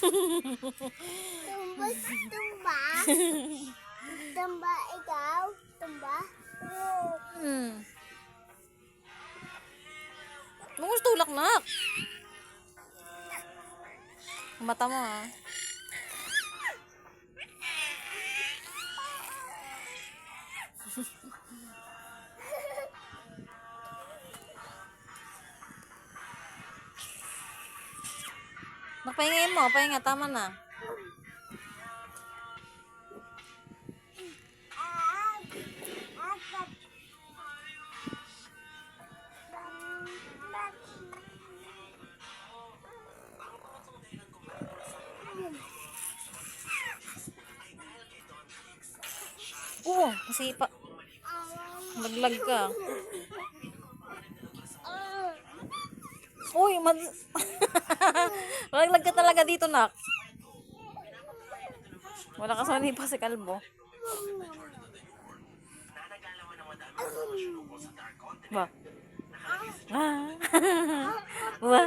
Tumba, tumba. Tumba ikaw? Tumba? Bangus tulak, nak. Mata mo, ha. Nakapahingin mo, pahinga, tama na. Oo, masipa. Maglag ka. Uy, maglag ka talaga dito, nak. Wala ka sa nipa si kalbo. Ba? Ah. Ba?